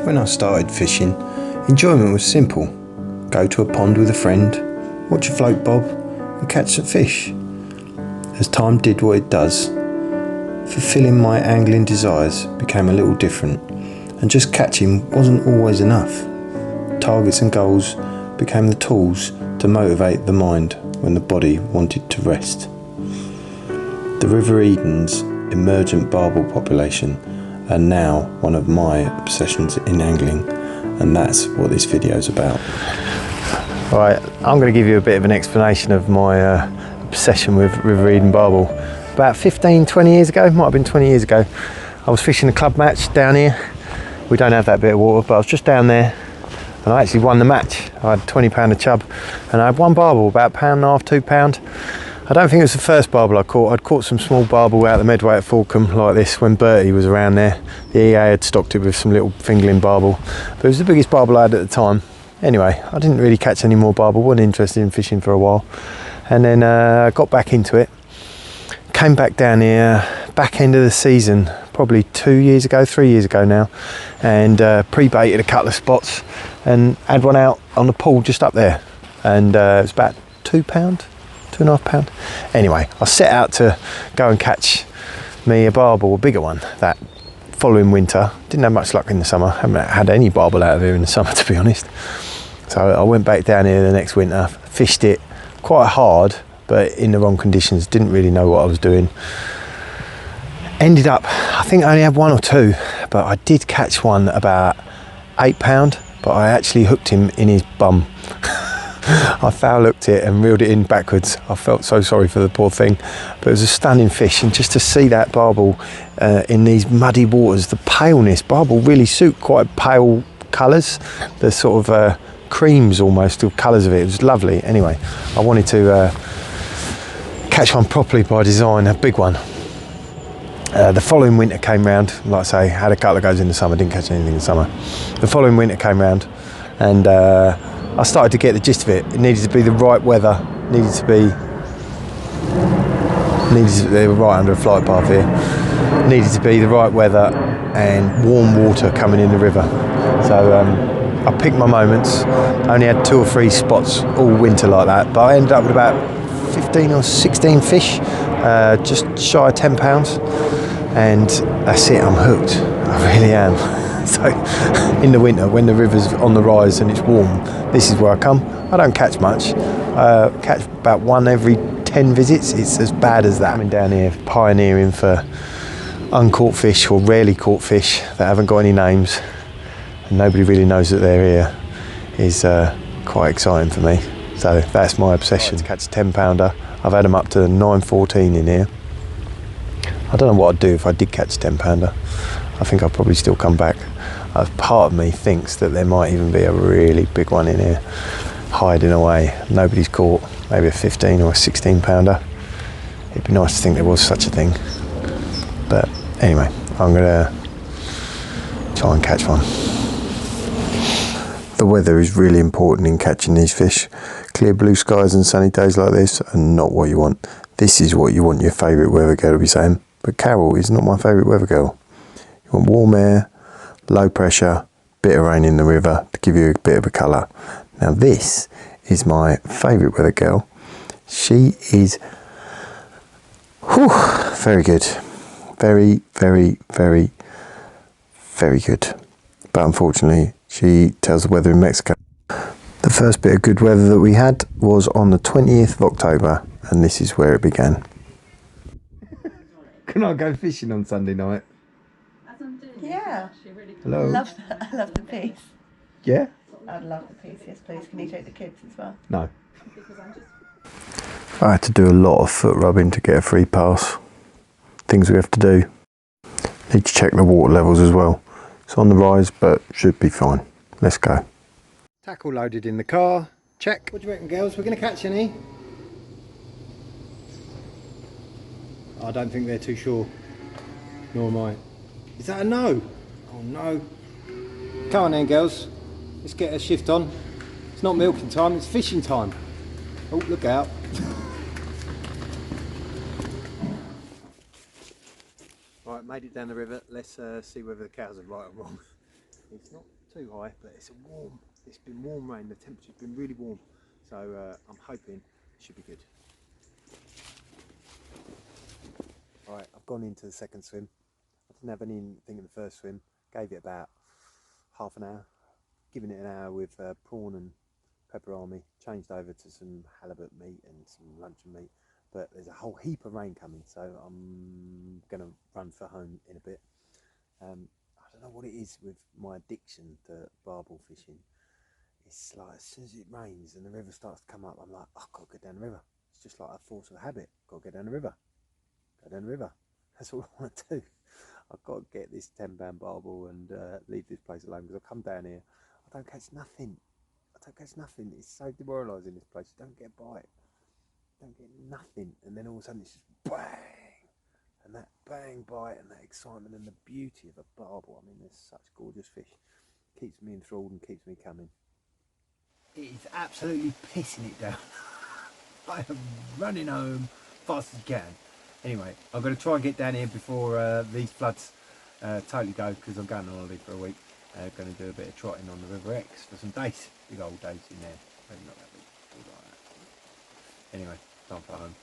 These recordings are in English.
When I started fishing, enjoyment was simple. Go to a pond with a friend, watch a float bob and catch some fish. As time did what it does, fulfilling my angling desires became a little different, and just catching wasn't always enough. Targets and goals became the tools to motivate the mind when the body wanted to rest. The River Eden's emergent barbel population are now one of my obsessions in angling, and that's what this video is about. Right, I'm going to give you a bit of an explanation of my obsession with River Eden barbel. About 15-20 years ago, might have been 20 years ago, I was fishing a club match down here. We don't have that bit of water, but I was just down there and I actually won the match. I had a 20-pounder chub and I had one barbel, about £1.5, £2. I don't think it was the first barbel I caught. I'd caught some small barbel out the Medway at Fulcombe like this when Bertie was around there. The EA had stocked it with some little fingerling barbel, but it was the biggest barbel I had at the time. Anyway, I didn't really catch any more barbel, wasn't interested in fishing for a while, and then I got back into it. Came back down here back end of the season, probably 3 years ago now, and pre-baited a couple of spots and had one out on the pool just up there, and it was about £2, £2.5. Anyway, I set out to go and catch me a barbel, a bigger one, that following winter. Didn't have much luck in the summer, haven't had any barbel out of here in the summer, to be honest. So I went back down here the next winter, fished it quite hard, but in the wrong conditions, didn't really know what I was doing. Ended up, I think I only had one or two, but I did catch one about £8, but I actually hooked him in his bum. I foul hooked it and reeled it in backwards. I felt so sorry for the poor thing, but it was a stunning fish, and just to see that barbel in these muddy waters, the paleness, barbel really suit quite pale colours, the sort of creams almost of colours of it. It was lovely. Anyway, I wanted to catch one properly by design, a big one. The following winter came round, like I say, had a couple of goes in the summer, didn't catch anything in the summer. The following winter came round and I started to get the gist of it. It needed to be the right weather, they were right under a flight path here, needed to be the right weather and warm water coming in the river. So I picked my moments, only had 2 or 3 spots all winter like that, but I ended up with about 15 or 16 fish, just shy of £10, and that's it, I'm hooked, I really am. So in the winter, when the river's on the rise and it's warm, this is where I come. I don't catch much, catch about 1 every 10 visits. It's as bad as that. Coming down here pioneering for uncaught fish or rarely caught fish that haven't got any names and nobody really knows that they're here is quite exciting for me. So that's my obsession, to catch a 10-pounder. I've had them up to 9.14 in here. I don't know what I'd do if I did catch a 10-pounder. I think I'll probably still come back. Part of me thinks that there might even be a really big one in here, hiding away. Nobody's caught, maybe a 15 or a 16-pounder. It'd be nice to think there was such a thing. But anyway, I'm gonna try and catch one. The weather is really important in catching these fish. Clear blue skies and sunny days like this are not what you want. This is what you want your favourite weather girl to be saying. But Carol is not my favourite weather girl. You want warm air, low pressure, bit of rain in the river to give you a bit of a colour. Now this is my favourite weather girl. She is very good. Very, very, very, very good. But unfortunately, she tells the weather in Mexico. The first bit of good weather that we had was on the 20th of October, and this is where it began. Can I go fishing on Sunday night? Yeah. Hello. I love the piece. Yeah? I'd love the piece, yes please. Can you take the kids as well? No. I had to do a lot of foot rubbing to get a free pass. Things we have to do. Need to check the water levels as well. It's on the rise, but should be fine. Let's go. Tackle loaded in the car. Check. What do you reckon, girls? We're going to catch any? I don't think they're too sure. Nor am I. Is that a no? Oh no. Come on then, girls. Let's get a shift on. It's not milking time, it's fishing time. Oh, look out. Right, made it down the river. Let's see whether the cows are right or wrong. It's not too high, but it's been warm rain, the temperature's been really warm, so I'm hoping it should be good. Right, I've gone into the second swim. I didn't have anything in the first swim, gave it about half an hour, given it an hour with prawn and pepperami, changed over to some halibut meat and some luncheon meat, but there's a whole heap of rain coming, so I'm going to run for home in a bit. I don't know what it is with my addiction to barbel fishing. It's like as soon as it rains and the river starts to come up, I'm like, oh, I've got to go down the river. It's just like a force of habit. Got to go down the river. Go down the river. That's all I want to do. I've got to get this 10-pound barbel and leave this place alone, because I come down here, I don't catch nothing. It's so demoralising, this place. You don't get a bite. You don't get nothing. And then all of a sudden it's just bang! And that bang bite and that excitement and the beauty of a barbel. I mean, there's such gorgeous fish. Keeps me enthralled and keeps me coming. It is absolutely pissing it down. I am running home fast as I can. Anyway, I'm going to try and get down here before these floods totally go, because I'm going on holiday for a week. Going to do a bit of trotting on the River Ex for some days, big old days in there. Maybe not that big, all like that. Anyway, time for home.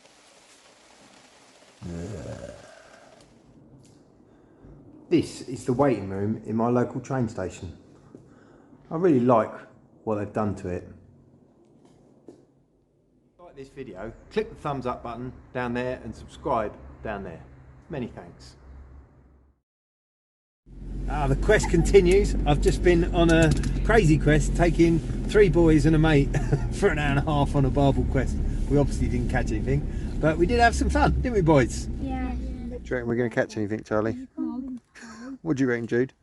This is the waiting room in my local train station. I really like what they've done to it. Like this video, click the thumbs up button down there and subscribe down there. Many thanks. The quest continues. I've just been on a crazy quest, taking 3 boys and a mate for an hour and a half on a barbel quest. We obviously didn't catch anything, but we did have some fun, didn't we, boys? Yeah. Do you reckon we're going to catch anything, Charlie? What do you reckon, Jude?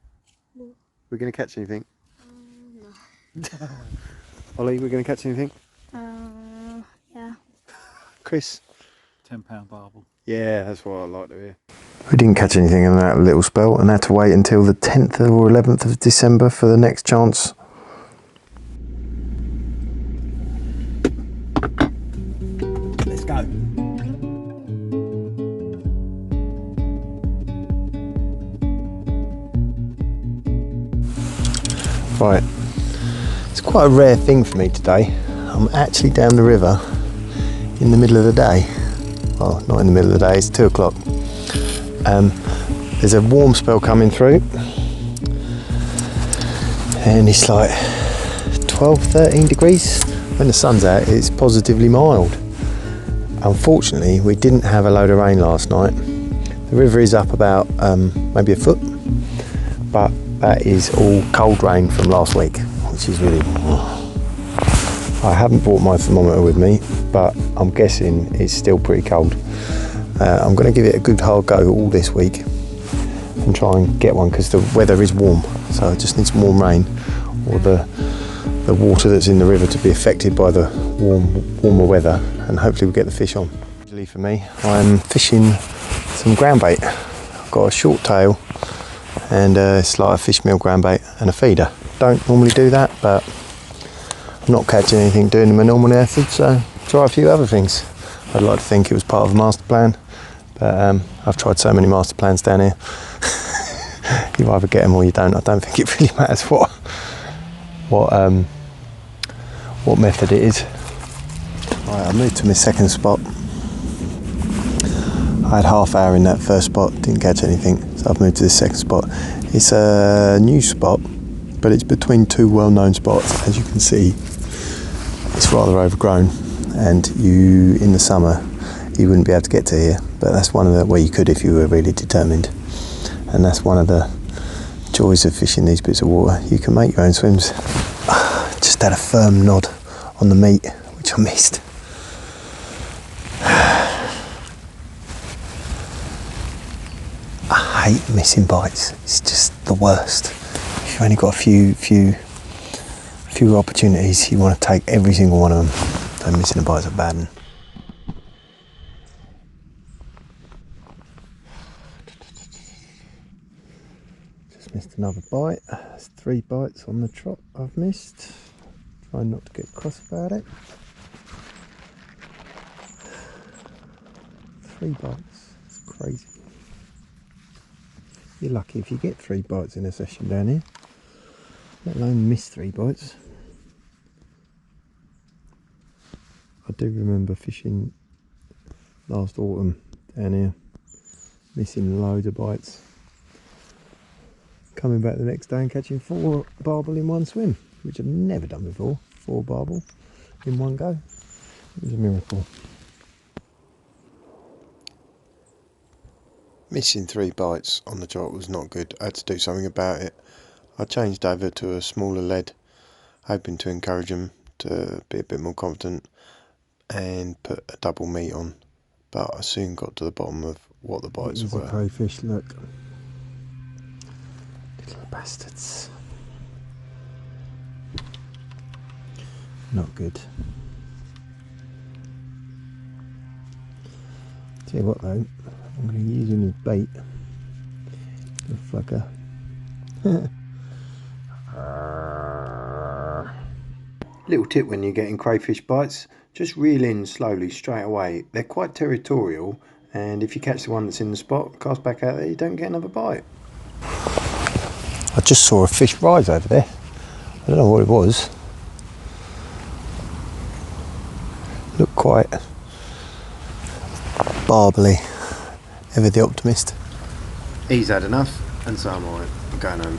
No. We're going to catch anything? No. Ollie, we're going to catch anything? Yeah. Chris? £10 barbel. Yeah, that's what I like to hear. We didn't catch anything in that little spell and had to wait until the 10th or 11th of December for the next chance. Let's go. Right, it's quite a rare thing for me today. I'm actually down the river in the middle of the day. Well, not in the middle of the day, it's 2 o'clock. There's a warm spell coming through and it's like 12-13 degrees. When the sun's out, it's positively mild. Unfortunately, we didn't have a load of rain last night. The river is up about maybe a foot, but that is all cold rain from last week, which is really... I haven't brought my thermometer with me, but I'm guessing it's still pretty cold. I'm going to give it a good hard go all this week and try and get one, because the weather is warm, so I just need some warm rain, or the water that's in the river to be affected by the warmer weather, and hopefully we'll get the fish on. Usually for me, I'm fishing some ground bait. I've got a short tail and it's like a fish meal ground bait and a feeder. Don't normally do that, but I'm not catching anything doing my normal method, so try a few other things. I'd like to think it was part of a master plan, but I've tried so many master plans down here. You either get them or you don't. I don't think it really matters what method it is. Right, I moved to my second spot. I had half hour in that first spot, didn't catch anything, so I've moved to the second spot. It's a new spot, but it's between 2 well-known spots. As you can see, it's rather overgrown, and in the summer you wouldn't be able to get to here, but that's one of the, well, you could if you were really determined, and that's one of the joys of fishing these bits of water. You can make your own swims. Just had a firm nod on the meat, which I missed. I hate missing bites. It's just the worst. If you've only got a few opportunities, you want to take every single one of them. So missing a bite's a bad one. Just missed another bite. There's 3 bites on the trot I've missed. Trying not to get cross about it. 3 bites. It's crazy. You're lucky if you get 3 bites in a session down here. let alone miss 3 bites. I do remember fishing last autumn down here, missing loads of bites, coming back the next day and catching 4 barbel in one swim, which I've never done before. 4 barbel in one go. It was a miracle. Missing 3 bites on the trot was not good. I had to do something about it. I changed over to a smaller lead, hoping to encourage them to be a bit more confident and put a double meat on. But I soon got to the bottom of what the bites were. A crayfish, look. Little bastards. Not good. Tell you what though, I'm going to use him as bait. The fucker. Little tip when you're getting crayfish bites, just reel in slowly straight away. They're quite territorial, and if you catch the one that's in the spot, cast back out there, you don't get another bite. I just saw a fish rise over there. I don't know what it was. Looked quite barbely. Ever the optimist. He's had enough, and so am I. I'm going home.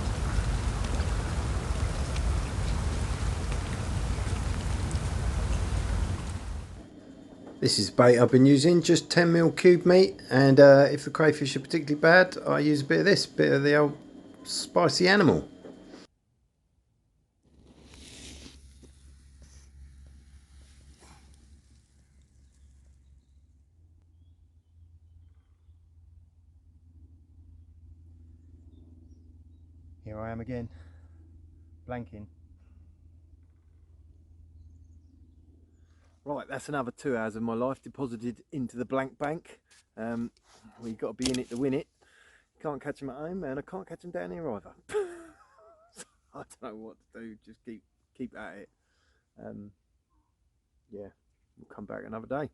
This is bait I've been using, just 10mm cube meat, and if the crayfish are particularly bad, I use a bit of this, bit of the old spicy animal. Here I am again, blanking. Right, that's another 2 hours of my life deposited into the blank bank. Well, you've got to be in it to win it. Can't catch them at home, and I can't catch them down here either. So I don't know what to do, just keep at it. Yeah, we'll come back another day.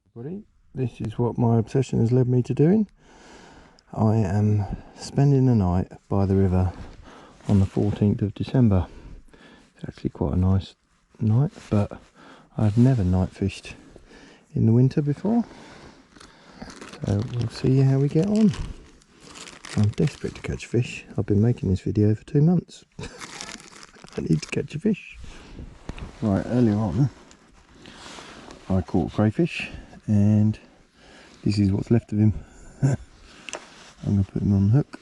This is what my obsession has led me to doing. I am spending the night by the river on the 14th of December. It's actually quite a nice night, but I've never night fished in the winter before, so we'll see how we get on. I'm desperate to catch fish. I've been making this video for 2 months. I need to catch a fish. Right, earlier on I caught crayfish, and this is what's left of him. I'm going to put him on the hook.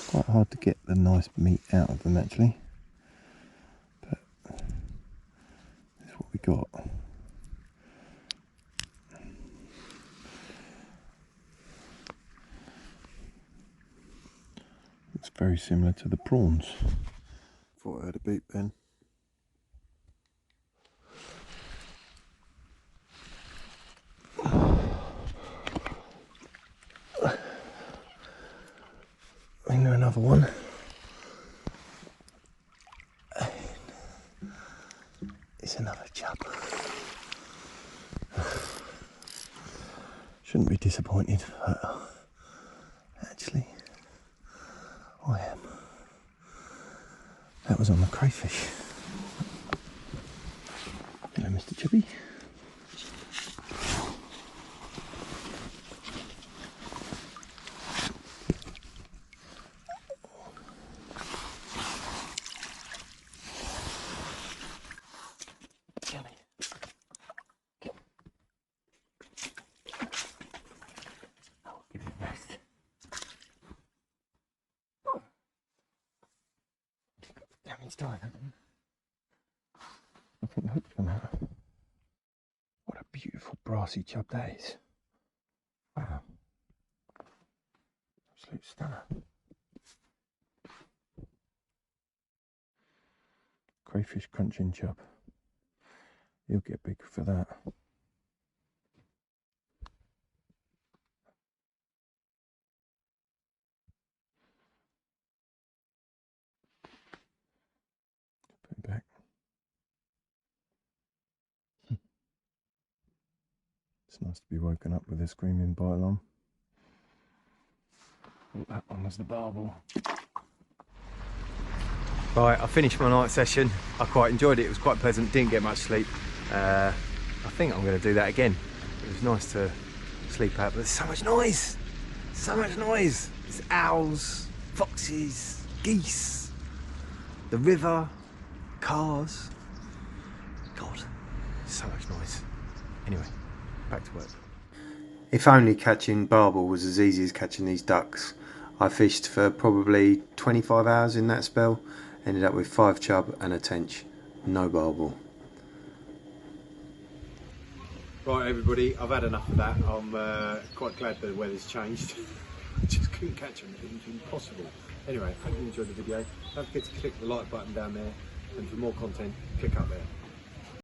Quite hard to get the nice meat out of them actually, but that's what we got. It's very similar to the prawns. Thought I heard a beep then. Into another one. It's another chub. Shouldn't be disappointed, but actually I am. That was on the crayfish. Hello, Mr. Chubby. Damn, he's dying. I think the hook's come out. What a beautiful brassy chub that is. Wow. Absolute stunner. Crayfish crunching chub. He'll get big for that. Put him back. It's nice to be woken up with a screaming bite on. Oh, that one was the barbel. Right, I finished my night session. I quite enjoyed it. It was quite pleasant. Didn't get much sleep. I think I'm going to do that again. It was nice to sleep out, but there's so much noise. So much noise. There's owls, foxes, geese, the river, cars. God, so much noise. Anyway, back to work. If only catching barbel was as easy as catching these ducks. I fished for probably 25 hours in that spell. Ended up with 5 chub and a tench. No barbel. Right everybody, I've had enough of that. I'm quite glad that the weather's changed. I just couldn't catch them, it was impossible. Anyway, hope you enjoyed the video. Don't forget to click the like button down there, and for more content, click up there.